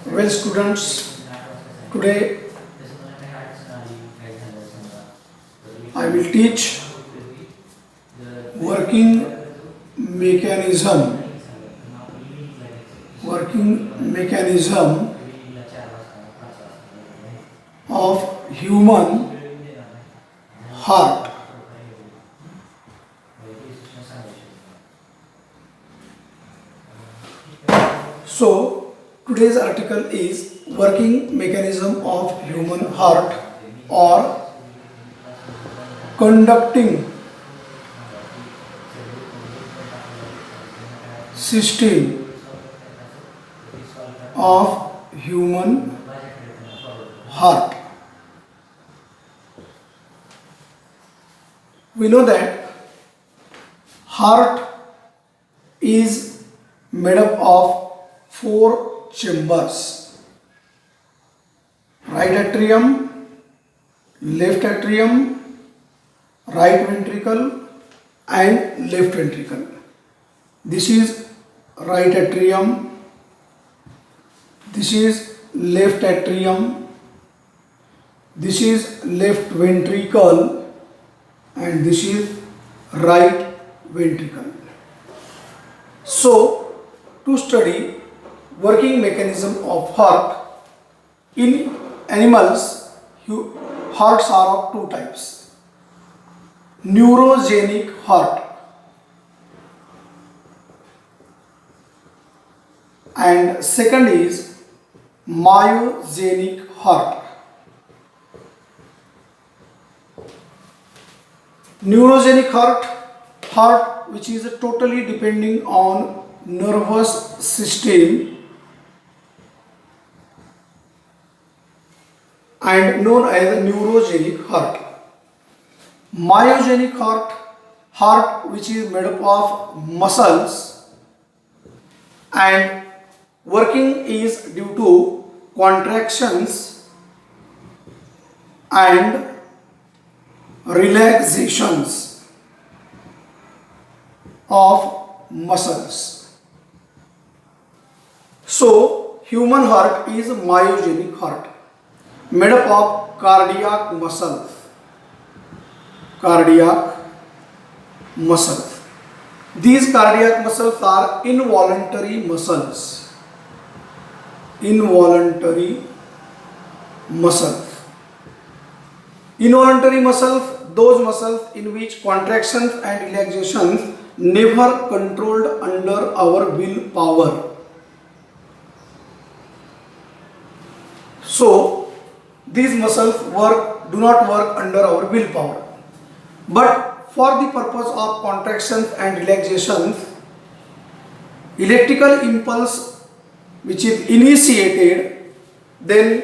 Well, students, today I will teach working mechanism of human heart. So today's article is working mechanism of human heart or conducting system of human heart. We know that heart is made up of four chambers: right atrium, left atrium, right ventricle and left ventricle. This is right atrium, this is left atrium, this is left ventricle and this is right ventricle. So to study working mechanism of heart, in animals hearts are of two types: neurogenic heart and second is myogenic heart. Neurogenic heart which is totally depending on nervous system and known as neurogenic heart. Myogenic heart which is made up of muscles and working is due to contractions and relaxations of muscles. So human heart is myogenic heart made up of cardiac muscles. These cardiac muscles are involuntary muscles. Involuntary muscles, those muscles in which contractions and relaxations never controlled under our willpower. So these muscles do not work under our willpower, but for the purpose of contractions and relaxations, electrical impulse which is initiated, then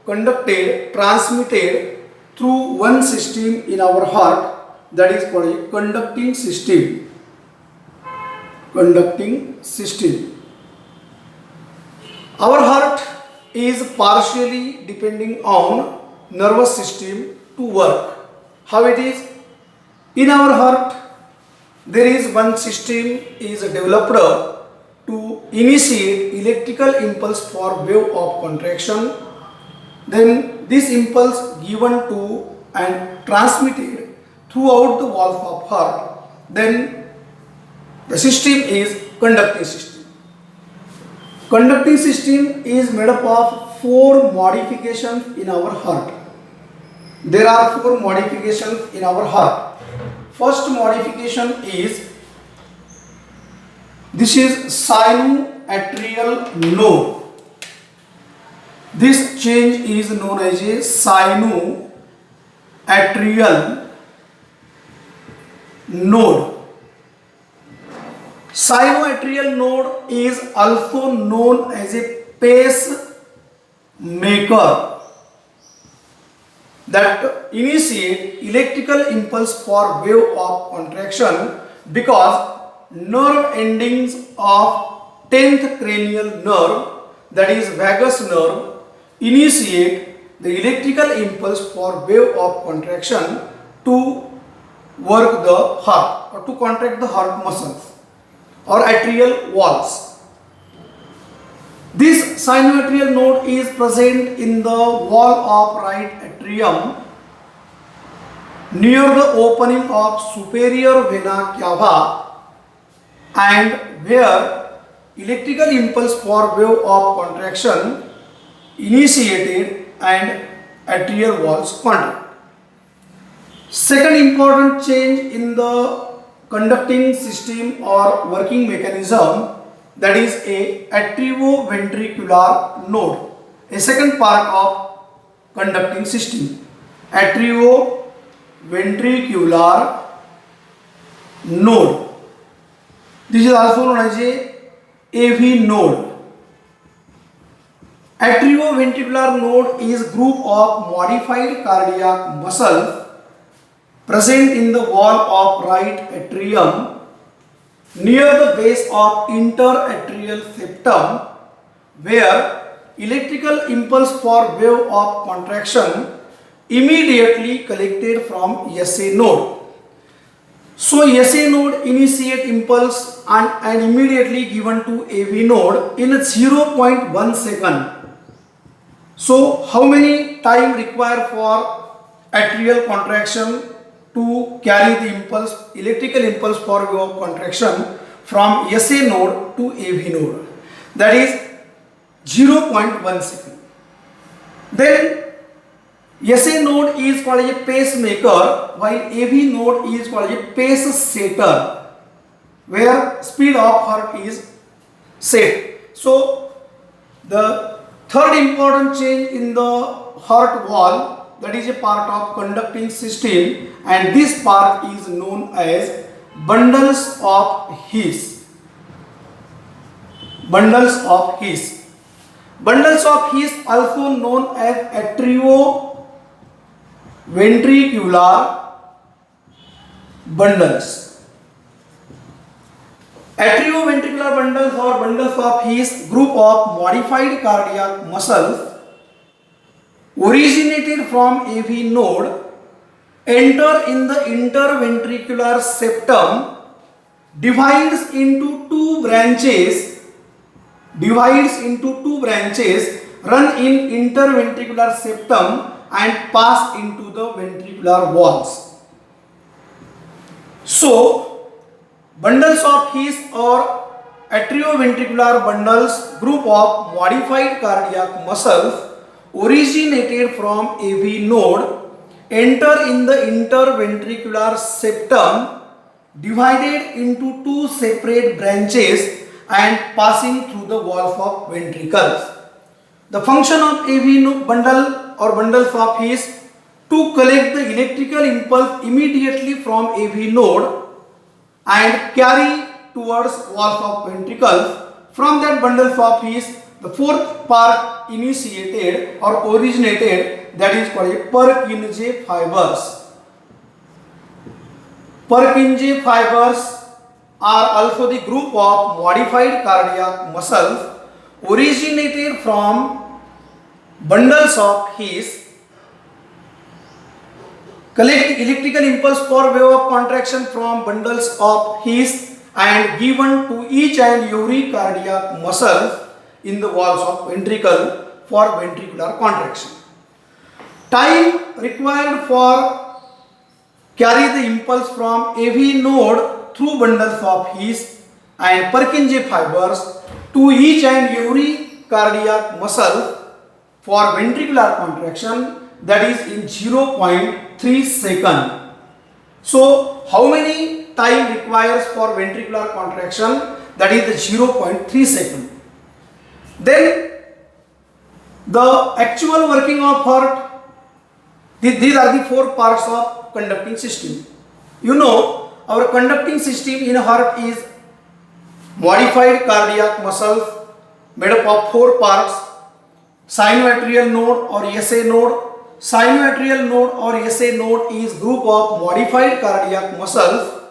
conducted, transmitted through one system in our heart, that is called a conducting system. Our heart is partially depending on nervous system to work. How it is? In our heart there is one system is developed to initiate electrical impulse for wave of contraction. Then this impulse given to and transmitted throughout the walls of heart. Then the system is conducting system. Conducting system is made up of four modifications in our heart. There are four modifications in our heart. First modification is this is sinoatrial node. This change is known as a sinoatrial node. Sinoatrial node is also known as a pacemaker that initiate electrical impulse for wave of contraction, because nerve endings of 10th cranial nerve, that is vagus nerve, initiate the electrical impulse for wave of contraction to work the heart or to contract the heart muscles. or atrial walls. This sinoatrial node is present in the wall of right atrium near the opening of superior vena cava, and where electrical impulse for wave of contraction initiated and atrial walls contract. Second important change in the conducting system or working mechanism, that is a atrioventricular node, a second part of conducting system. Atrioventricular node, this is also known as a AV node. Atrioventricular node is group of modified cardiac muscles present in the wall of right atrium near the base of interatrial septum, where electrical impulse for wave of contraction immediately collected from SA node. So SA node initiate impulse and immediately given to AV node in 0.1 second. So how many time required for atrial contraction to carry the impulse, electrical impulse for wave of contraction from SA node to AV node? That is 0.1 second. Then SA node is called a pacemaker, while AV node is called a pace setter, where speed of heart is set. So the third important change in the heart wall, that is a part of conducting system, and this part is known as bundles of His. Bundles of His. Bundles of His, also known as atrioventricular bundles. Atrioventricular bundles or bundles of His, group of modified cardiac muscles originated from AV node, enter in the interventricular septum, divides into two branches, run in interventricular septum and pass into the ventricular walls. So bundles of His or atrioventricular bundles, group of modified cardiac muscles originated from AV node, enter in the interventricular septum, divided into two separate branches and passing through the walls of ventricles. The function of AV bundle or bundles of His to collect the electrical impulse immediately from AV node and carry towards walls of ventricles. From that bundle of His, the fourth part initiated or originated, that is called Purkinje fibers. Purkinje fibers are also the group of modified cardiac muscles originated from bundles of His, collect electrical impulse for wave of contraction from bundles of His and given to each and every cardiac muscle in the walls of ventricle for ventricular contraction. Time required for carry the impulse from AV node through bundles of His and Purkinje fibers to each and every cardiac muscle for ventricular contraction, that is in 0.3 second. So how many time requires for ventricular contraction? That is the 0.3 second. Then the actual working of heart, these are the four parts of conducting system. You know, our conducting system in heart is modified cardiac muscles made up of four parts: sinoatrial node or SA node. Sinoatrial node or SA node is group of modified cardiac muscles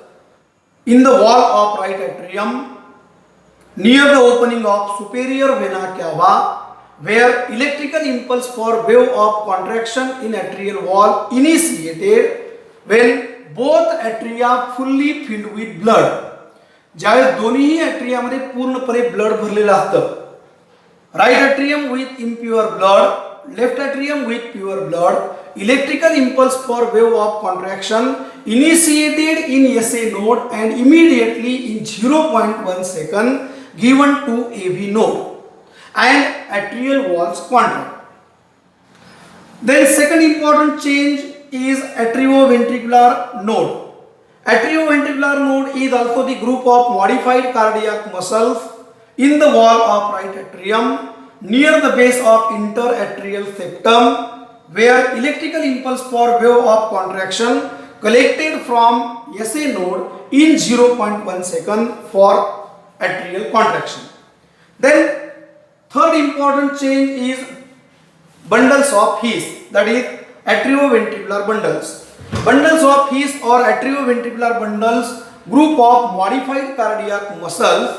in the wall of right atrium near the opening of superior vena cava, where electrical impulse for wave of contraction in atrial wall initiated when both atria fully filled with blood. ज्यावेळेस दोन्ही ॲट्रियामध्ये पूर्णपणे blood भरलेलं असतं, right atrium with impure blood, left atrium with pure blood, electrical impulse for wave of contraction initiated in SA node and immediately in 0.1 second given to AV node and atrial walls contract. Then second important change is atrioventricular node. Atrioventricular node is also the group of modified cardiac muscles in the wall of right atrium near the base of interatrial septum, where electrical impulse for wave of contraction collected from SA node in 0.1 second for atrial contraction. Then third important change is bundles of His, that is atrioventricular bundles. Bundles of His or atrioventricular bundles, group of modified cardiac muscles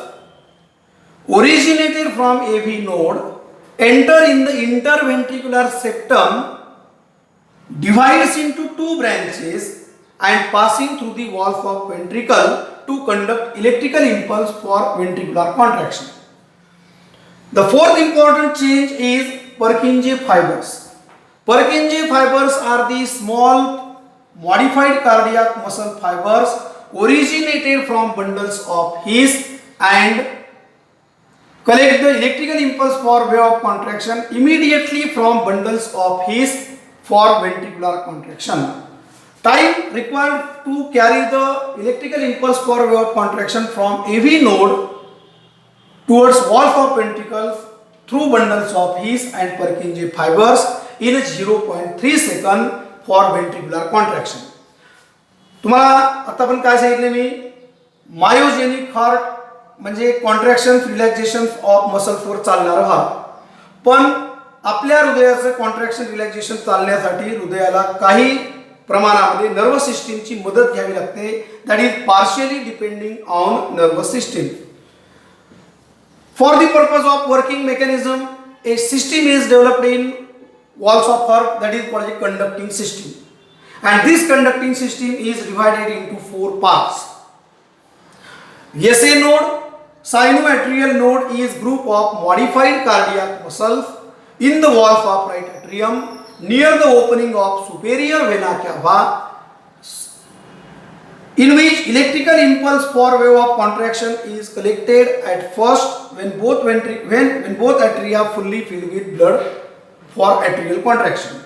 originated from AV node, enter in the interventricular septum, divides into two branches and passing through the walls of ventricle to conduct electrical impulse for ventricular contraction. The fourth important change is Purkinje fibers. Purkinje fibers are the small modified cardiac muscle fibers originated from bundles of His and collect the electrical impulse for wave of contraction immediately from bundles of His for ventricular contraction. Time required to carry the electrical impulse for wave of contraction from AV node towards walls of ventricles through bundles of His and Purkinje fibers in 0.3 second for ventricular contraction. तुम्हाला आता पण काय सांगितले मी, myogenic heart म्हणजे contraction relaxation of मसल्सवर चालणारं heart. पण आपल्या हृदयाचं contraction relaxation चालण्यासाठी हृदयाला काही प्रमाणामध्ये नर्वस सिस्टीमची मदत घ्यावी लागते, that is partially depending on nervous system. For the purpose of working mechanism a system is developed in walls of heart, that is called a conducting system, and this conducting system is divided into four parts. SA node, sinoatrial node is group of modified cardiac muscles in the walls of right atrium near the opening of superior vena cava, in which electrical impulse for wave of contraction is collected at first when both atria fully filled with blood for atrial contraction.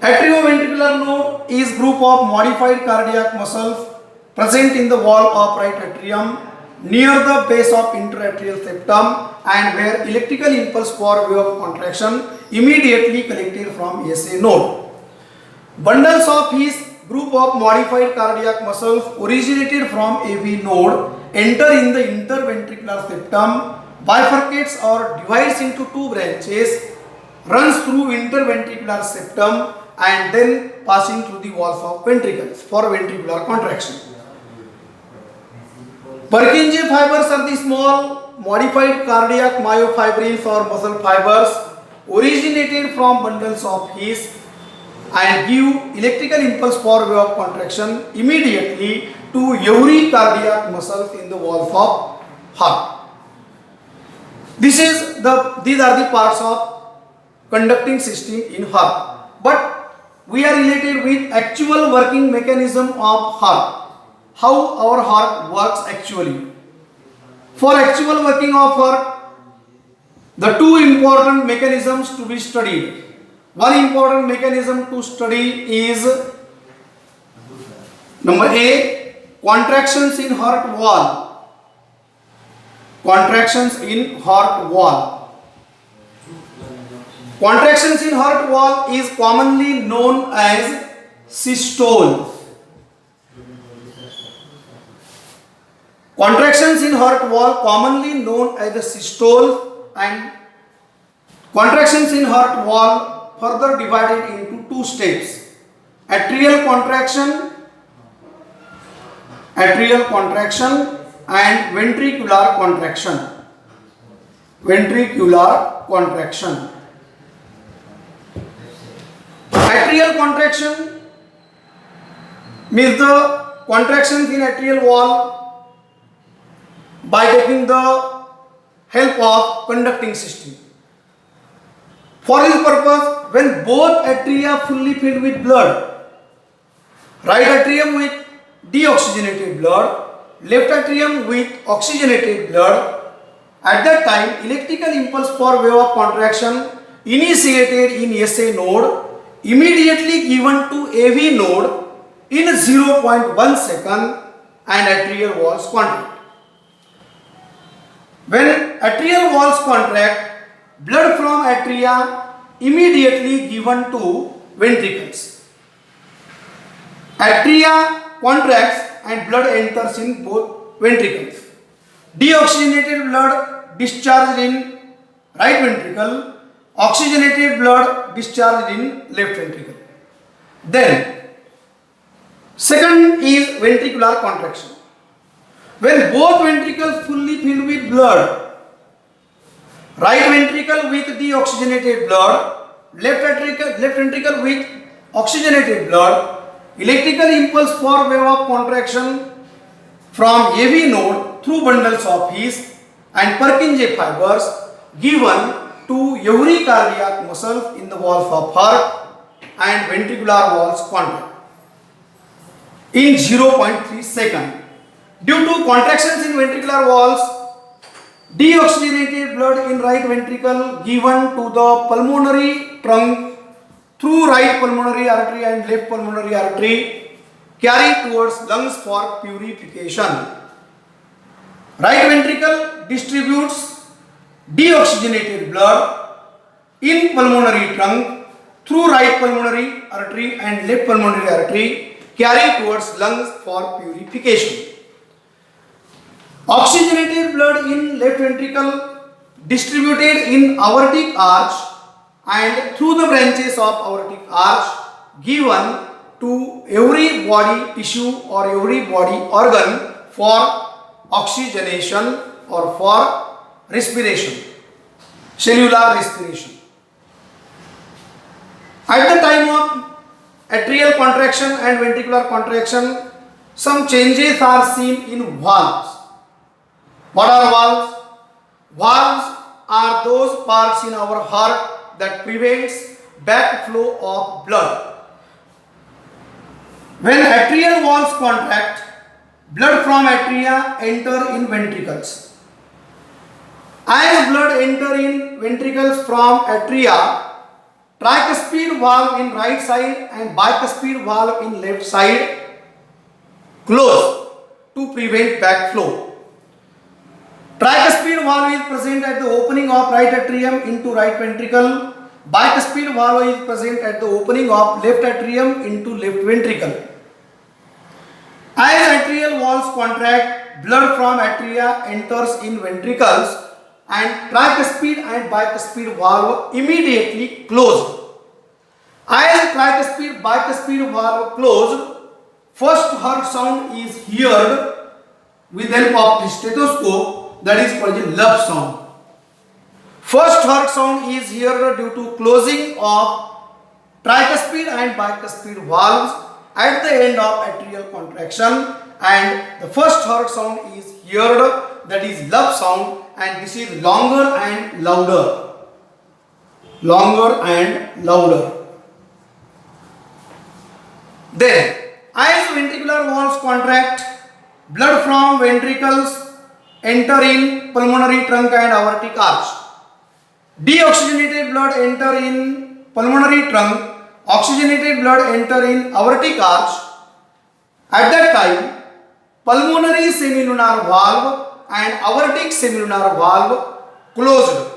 Atrioventricular node is group of modified cardiac muscles present in the wall of right atrium near the base of interatrial septum and where electrical impulse for wave of contraction immediately collected from SA node. Bundles of His, group of modified cardiac muscles originated from AV node, enter in the interventricular septum, bifurcates or divides into two branches, runs through interventricular septum and then passing through the walls of ventricles for ventricular contraction. Purkinje fibers are the small modified cardiac myofibrils or muscle fibers originated from bundles of His and give electrical impulse for wave of contraction immediately to every cardiac muscles in the walls of heart. These are the parts of conducting system in heart, but we are related with actual working mechanism of heart, how our heart works actually. For actual working of heart, the two important mechanisms to be studied. One important mechanism to study is number A, contractions in heart wall. Contractions in heart wall. Contractions in heart wall is commonly known as systole. Contractions in heart wall commonly known as the systole, and contractions in heart wall further divided into two steps: atrial contraction and ventricular contraction. Ventricular contraction. Atrial contraction means the contractions in atrial wall by taking the help of conducting system. For this purpose, when both atria fully filled with blood, right atrium with deoxygenated blood, left atrium with oxygenated blood, at that time electrical impulse for wave of contraction initiated in SA node immediately given to AV node in 0.1 second and atrial walls contract. When atrial walls contract, blood from atria immediately given to ventricles. Atria contracts and blood enters in both ventricles. Deoxygenated blood discharged in right ventricle, oxygenated blood discharged in left ventricle. Then second is ventricular contraction. When both ventricles fully filled with blood, right ventricle with deoxygenated blood, left ventricle with oxygenated blood, electrical impulse for wave of contraction from AV node through bundles of His and Purkinje fibers given to every cardiac muscle in the walls of heart and ventricular walls contract in 0.3 second. Due to contractions in ventricular walls, deoxygenated blood in right ventricle given to the pulmonary trunk through right pulmonary artery and left pulmonary artery carry towards lungs for purification. Right ventricle distributes deoxygenated blood in pulmonary trunk through right pulmonary artery and left pulmonary artery carry towards lungs for purification. Oxygenated blood in left ventricle distributed in aortic arch and through the branches of aortic arch given to every body tissue or every body organ for oxygenation or for respiration, cellular respiration. At the time of atrial contraction and ventricular contraction, some changes are seen in valves. What are valves? Valves are those parts in our heart that prevents backflow of blood. When atrial walls contract, blood from atria enter in ventricles. As blood enter in ventricles from atria, tricuspid valve in right side and bicuspid valve in left side close to prevent backflow. Tricuspid valve is present at the opening of right atrium into right ventricle. Bicuspid valve is present at the opening of left atrium into left ventricle. As atrial walls contract, blood from atria enters in ventricles and tricuspid and bicuspid valve immediately closed. As tricuspid bicuspid valve closed, first heart sound is heard with help of the stethoscope, that is called the love sound. First heart sound is heard due to closing of tricuspid and bicuspid valves at the end of atrial contraction, and the first heart sound is heard, that is love sound, and this is longer and louder. Longer and louder. Then, as ventricular walls contract, blood from ventricles enter in pulmonary trunk and aortic arch. Deoxygenated blood enter in pulmonary trunk, oxygenated blood enter in aortic arch. At that time, pulmonary semilunar valve and aortic semilunar valve closed.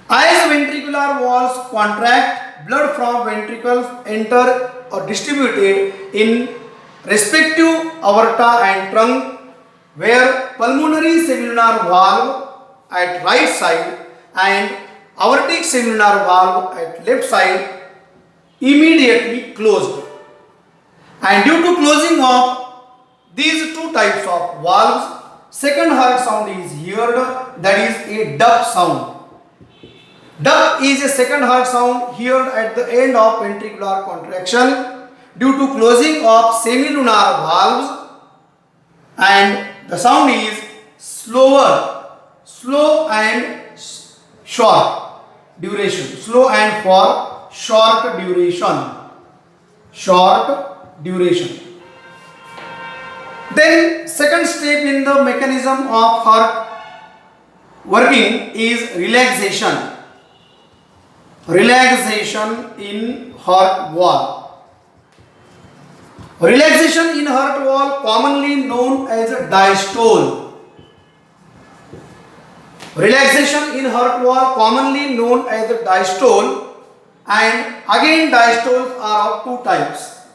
As ventricular walls contract, blood from ventricles enter or distributed in respective aorta and trunk, where pulmonary semilunar valve at right side and aortic semilunar valve at left side immediately closed. And due to closing of these two types of valves, second heart sound is heard, that is a duck sound. Duck is a second heart sound heard at the end of ventricular contraction due to closing of semilunar valves, and The sound is slower, slow and short duration, slow and for short duration, short duration. Then second step in the mechanism of heart working is relaxation. Relaxation in heart wall. Relaxation in heart wall commonly known as diastole. Relaxation in heart wall commonly known as diastole, and again diastoles are of two types.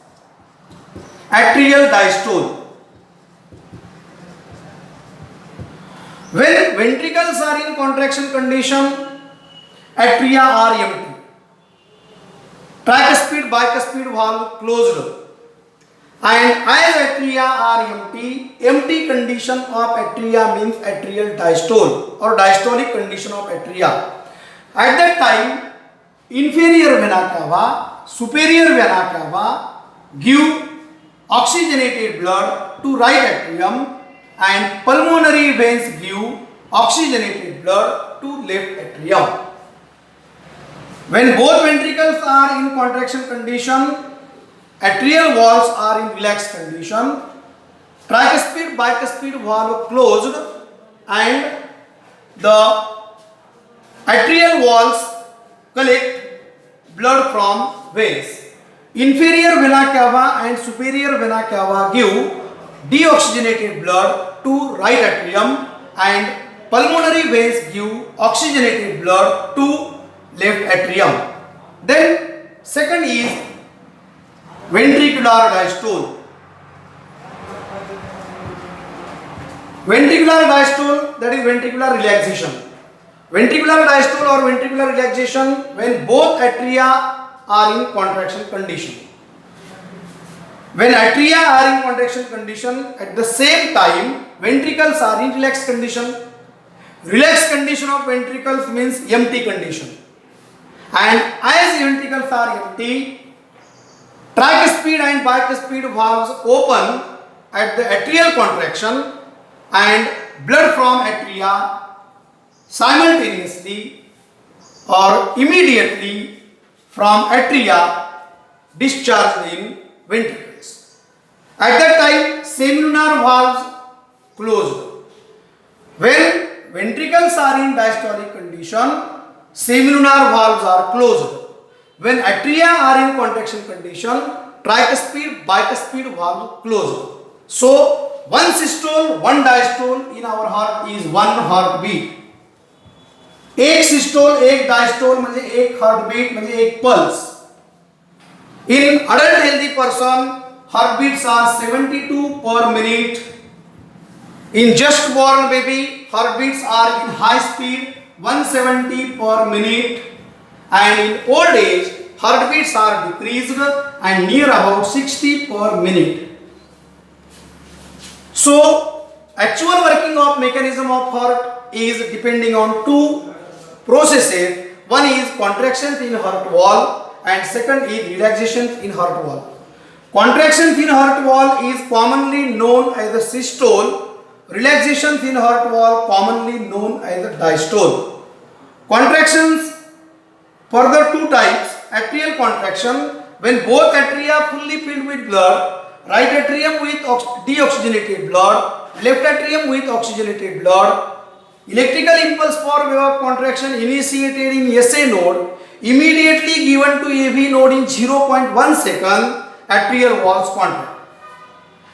Atrial diastole. When ventricles are in contraction condition, atria are empty. Tricuspid bicuspid valve closed. And as atria are empty, empty condition of atria means atrial diastole or diastolic condition of atria. At that time, inferior vena cava, superior vena cava give oxygenated blood to right atrium, and pulmonary veins give oxygenated blood to left atrium. When both ventricles are in contraction condition, atrial walls are in relaxed condition, tricuspid bicuspid valve closed, and the atrial walls collect blood from veins. Inferior vena cava and superior vena cava give deoxygenated blood to right atrium, and pulmonary veins give oxygenated blood to left atrium. Then second is ventricular diastole. Ventricular diastole, that is ventricular relaxation. Ventricular diastole or ventricular relaxation when both atria are in contraction condition. When atria are in contraction condition, at the same time ventricles are in relaxed condition. Relaxed condition of ventricles means empty condition. And as ventricles are empty, tricuspid and bicuspid valves open at the atrial contraction, and blood from atria simultaneously or immediately from atria discharged in ventricles. At that time, semilunar valves closed. When ventricles are in diastolic condition, semilunar valves are closed. When atria are in contraction condition, tricuspid bicuspid valve closed. So one systole, one diastole in our heart is one heartbeat. एक systole एक diastole म्हणजे एक heartbeat म्हणजे एक pulse. In adult healthy person, heartbeats are 72 per minute. In just born baby, heartbeats are in high speed 170 per minute, and in old age, heartbeats are decreased and near about 60 per minute. So, actual working of mechanism of heart is depending on two processes. One is contractions in heart wall and second is relaxations in heart wall. Contractions in heart wall is commonly known as the systole. Relaxations in heart wall commonly known as the diastole. Contractions, further two types. Atrial contraction, when both atria fully filled with blood, right atrium with deoxygenated blood, left atrium with oxygenated blood. Electrical impulse for wave of contraction initiated in SA node, immediately given to AV node in 0.1 second, atrial walls contract.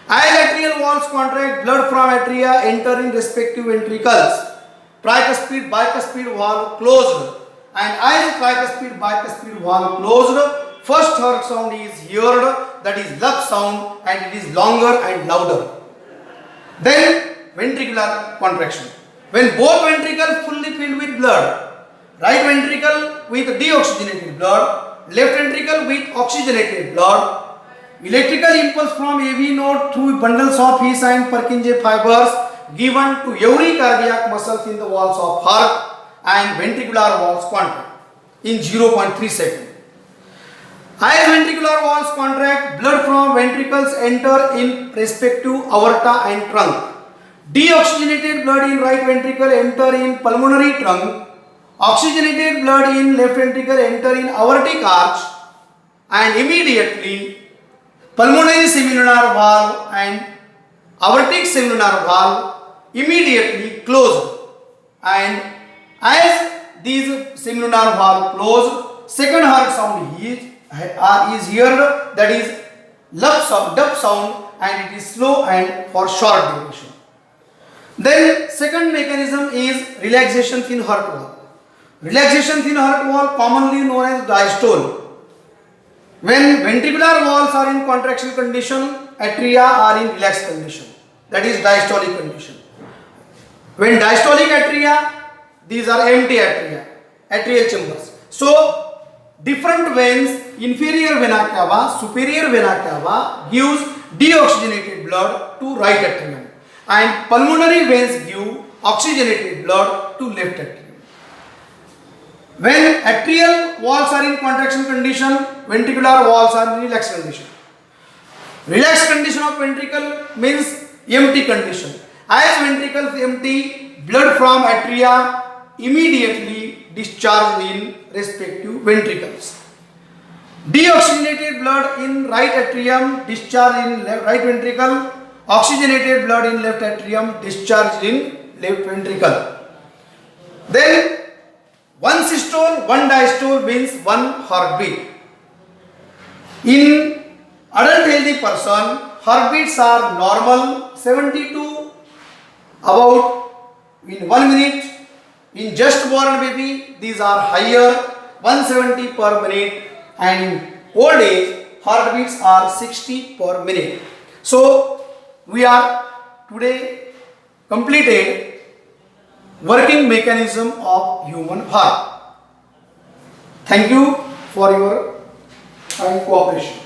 As atrial walls contract, blood from atria enter in respective ventricles. Tricuspid bicuspid valve closed, and as tricuspid bicuspid valve closed, first heart sound is heard, that is lap sound, and it is longer and louder. Then ventricular contraction. When both ventricles fully filled with blood, right ventricle with deoxygenated blood, left ventricle with oxygenated blood, electrical impulse from AV node through bundles of His and Purkinje fibers given to every cardiac muscles in the walls of heart, and ventricular walls contract in 0.3 seconds. As ventricular walls contract, blood from ventricles enter in respective aorta and trunk. Deoxygenated blood in right ventricle enter in pulmonary trunk. Oxygenated blood in left ventricle enter in aortic arch, and immediately pulmonary semilunar valve and aortic semilunar valve immediately close. And as these semilunar valve close, second heart sound is heard, that is dub sound, and it is slow and for short duration. Then second mechanism is relaxation in heart wall. Relaxation in heart wall, commonly known as diastole. When ventricular walls are in contraction condition, atria are in relaxed condition, that is diastolic condition. When diastolic atria, these are empty atria, atrial chambers. So different veins, inferior vena cava, superior vena cava gives deoxygenated blood to right atrium, and pulmonary veins give oxygenated blood to left atrium. When atrial walls are in contraction condition, ventricular walls are in relaxed condition. Relaxed condition of ventricle means empty condition. As ventricles empty, blood from atria immediately discharged in respective ventricles. Deoxygenated blood in right atrium discharged in right ventricle. Oxygenated blood in left atrium discharged in left ventricle. Then one systole, one diastole means one heartbeat. In adult healthy person, heartbeats are normal 72 about in 1 minute. In just born baby, these are higher 170 per minute, and in old age, heartbeats are 60 per minute. So we are today completed working mechanism of human heart. Thank you for your kind cooperation.